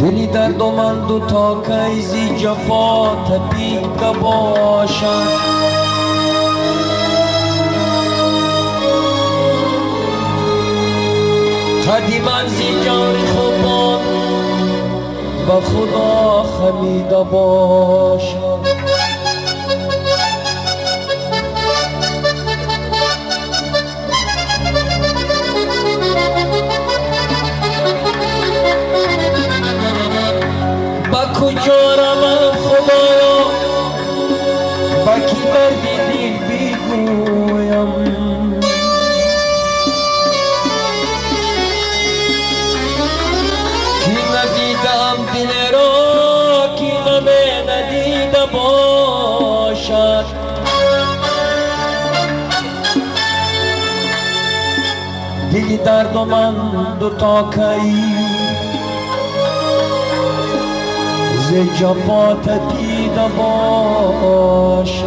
دلی درد و من دوتا کیزی جفا تپیده باشم قدیما زیجار خوبان با خدا خمیده باشم با کجا روم خدایا با کی دردی دل بگویم ندیدم دل را کی غم ندیده باشد دل درد و من دوتا کی ز جفا تپیده باشد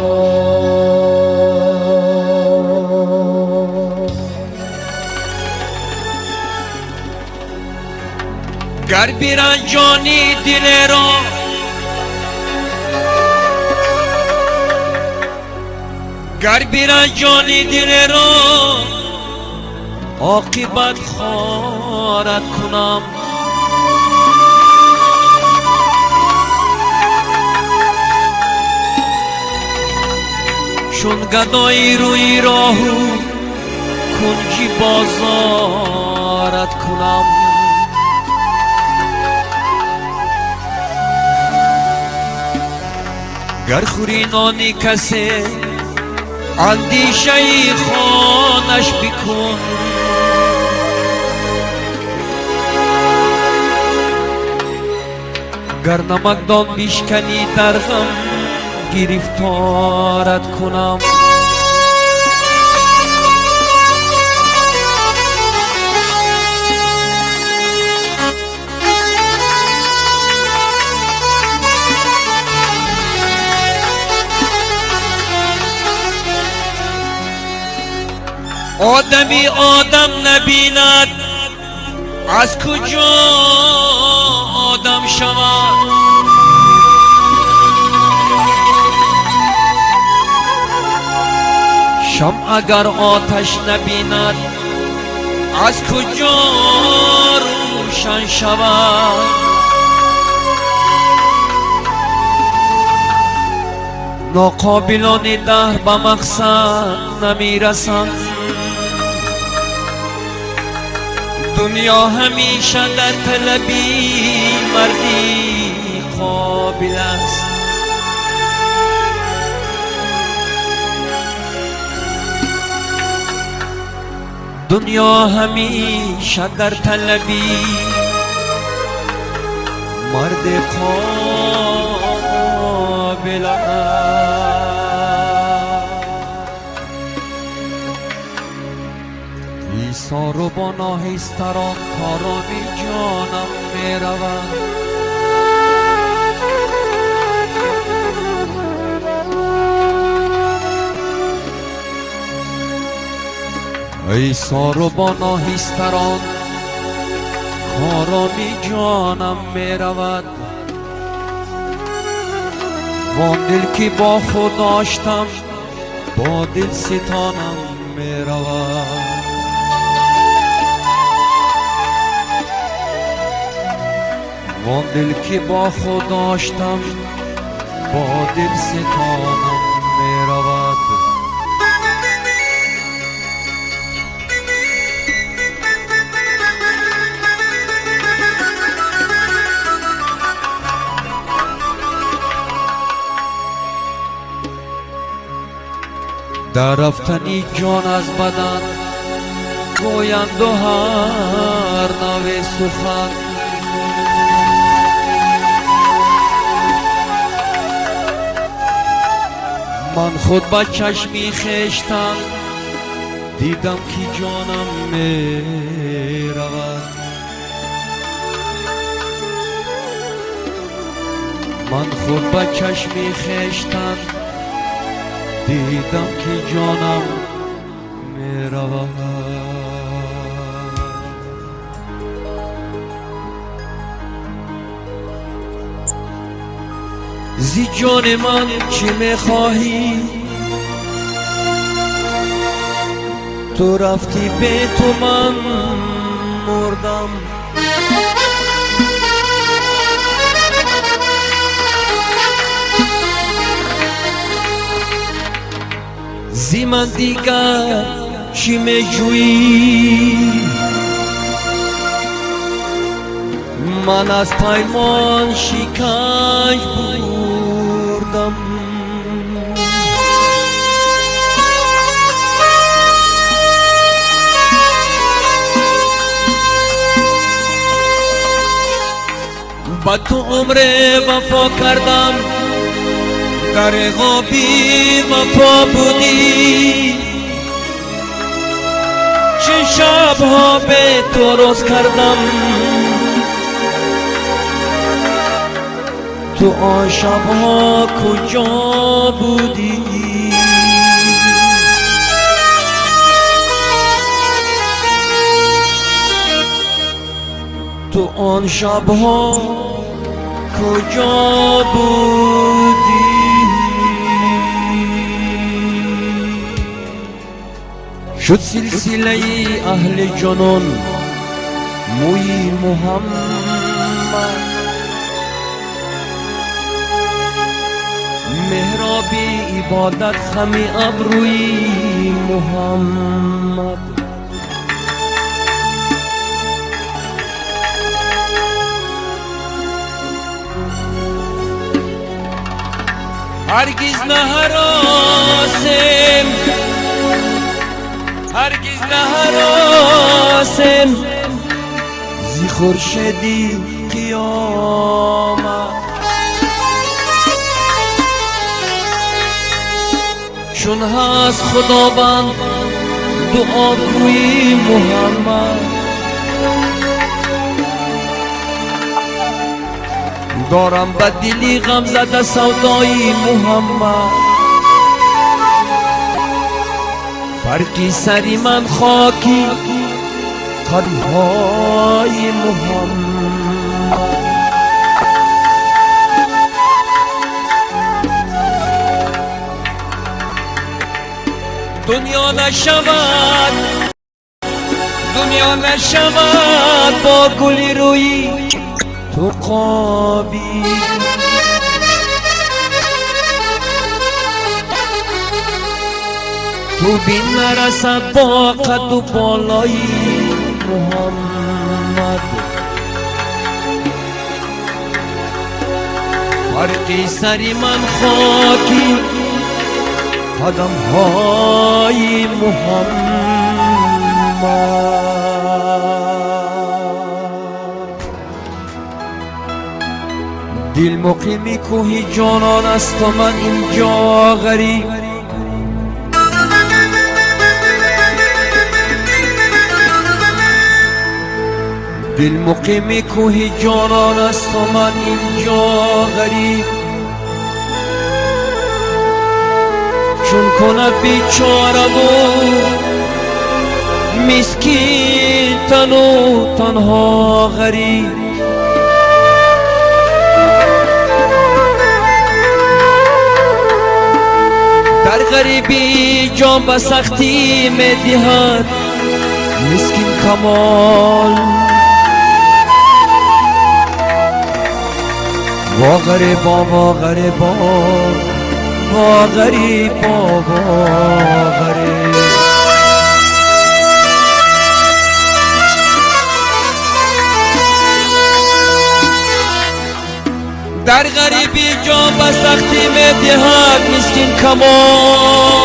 گر بیرن جانی دل را گر بیرن جانی دل را عاقبت خارت کنم چون گدای روی راهو کنجی بازارت کنم گر خوری نانی کسی اندیشه ای خانش بکن گر نمکدان بشکنی در غم گرفتارت کنم آدمی آدم نبیند از کجا آدم شود شمع اگر آتش نبیند از کجا روشن شود ناقابلان دهر به مقصد نمیرسند دنیا همیشه در طلبی مردی قابل است دنیا همیشه در طلبی مرد قابل است ایثار و با ناهیستران کارانی جانم می رود ایثار و با ناهیستران کارانی جانم می رود وان دل که با خود داشتم با دل ستانم می رود وان دل که با خود داشتم با دل ستانم می رود در رفتنی جان از بدن گویند و هر نوع سخن من خود با چشمی خشتم دیدم که جانم می رود من خود با چشمی خشتم دیدم که جانم می رود زی جان من چی میخواهی؟ تو رفتی به تو من مردم. زی من دیگر چی میجویی؟ من از پیمان شکنج بردم. با تو عمر وفا کردم، در غابی وفا بودی. چه شبها به تو روز کردم، تو آن شبها کجا بودی؟ تو آن شبها کجا بودی؟ شد سلسله اهل جنون موی محمد، محرابی عبادت خمی ابروی محمد. هرگز نه هراسم، هرگز نه هراسم زی خورشیدی قیامت. چون هست خداوند دعا گوی محمد، دارم به دلی غم زده سودای محمد. فرقی سری من خاکی قدمهای محمد. دنیا نشود، دنیا نشود با گلی روی تو قابی. تو بین نرسد با قد و بالای محمد. فرقی سری من خاکی قدم های محمد. دل مقیمی کوهی جانان است و من اینجا غریب. دل مقیمی کوهی جانان است و من اینجا غریب. چون کند بیچاره و مسکین تن و تنها غریب. در غریبی جان به سختی می دهد مسکین کمال. وا غریبا وا غریبا وا غریبا وا غریب. در غریبی جان به سختی می دهد مسکین کمال.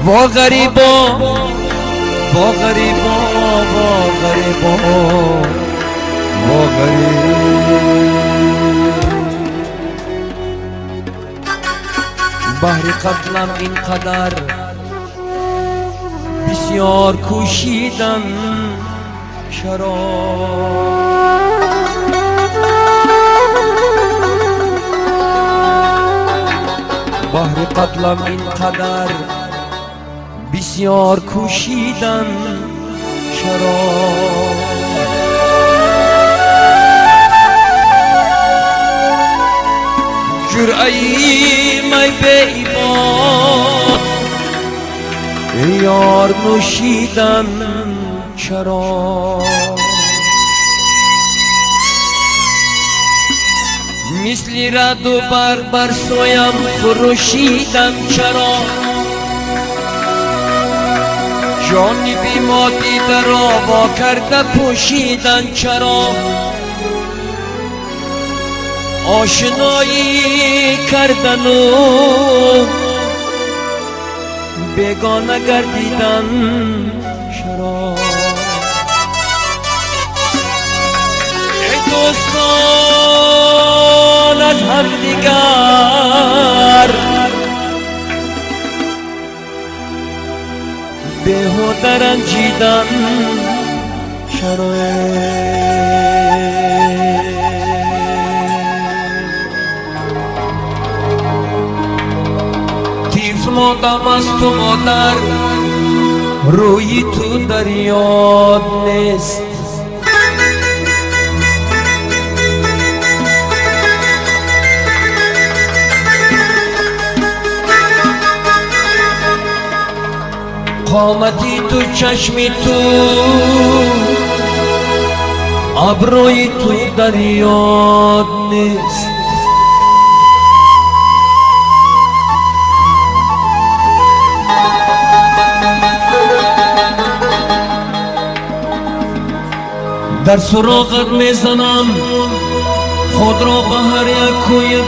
وا غریبا وا غریبا وا غریبا وا غریب. بحر قتلم اینقدر بسیار کوشیدن چرا؟ بحر قتلم اینقدر بسیار کوشیدن چرا؟ جرعی می به ایمان یار نوشیدن چرا مثلی رد و بر سویم فروشیدن چرا جانی بی ما دیده را با کرده پوشیدن چرا آشنایی کردن و بیگانه گردیدن چرا ای دوستان از هم دیگر بیهوده رنجیدن چرا طیف ماندم از تو مادر روی تو در یاد نیست قامتی تو چشمی تو ابروی تو در یاد نیست در سراغت میزنم خود را به هر یک کوی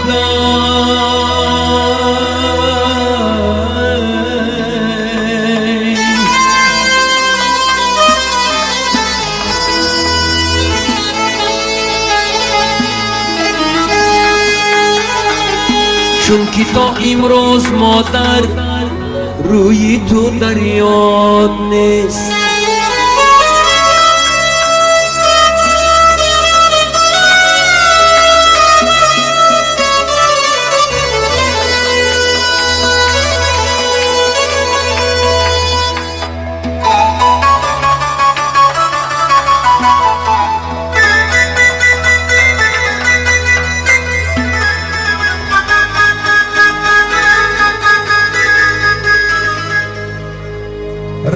چون که تا امروز مادر روی تو در یاد نیست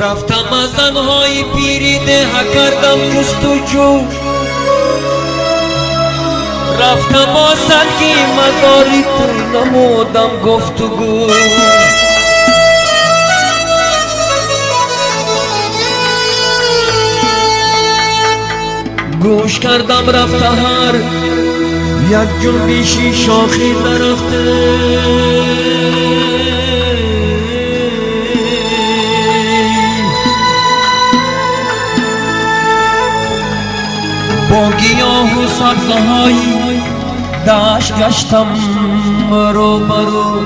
رفتم از زنهای پیریده کردم جستجو رفتم با سلگی مزاری تو نمودم گفتگو گوش کردم رفته هر یک جنبشی شاخی درخته با گیاه و سبزهای دشت گشتم رو برو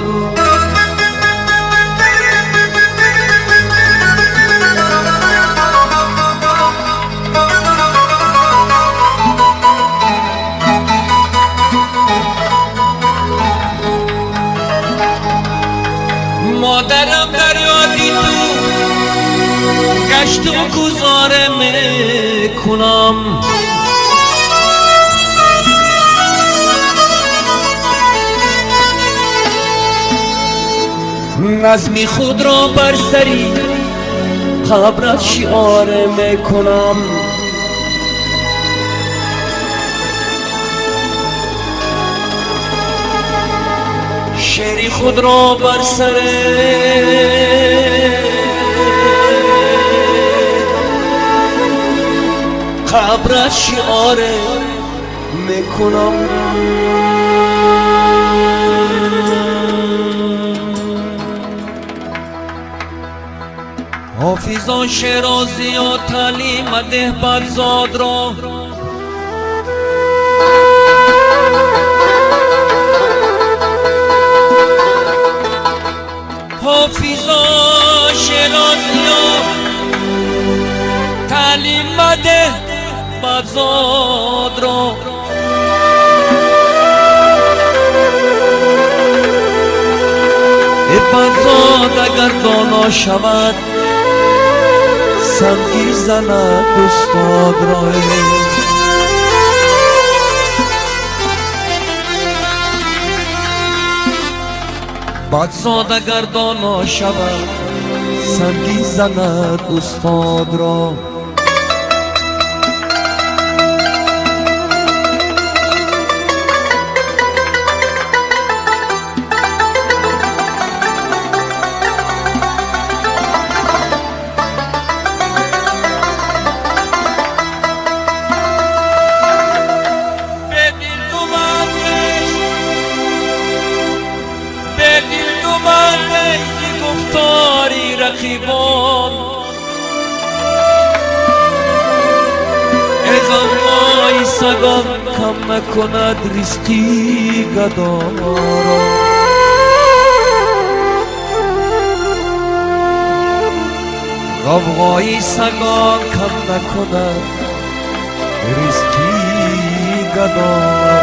مادرم در یادی تو گشت و گذاره میکنم نظمی خود را بر سری قبرت شعاره میکنم شعری خود را بر سر قبرت شعاره میکنم حافظان شیرازی و تعلیم ده برزاد را حافظان شیرازی و تعلیم ده برزاد را ای برزاد اگر دانا شود سمگیر زند استاد را بد ساده گردانا شود سنگی زند استاد را گفتاری رقیبان از آنهای سگان کم نکند ریسکی گدارا غوغای سگان کم نکند ریسکی گدارا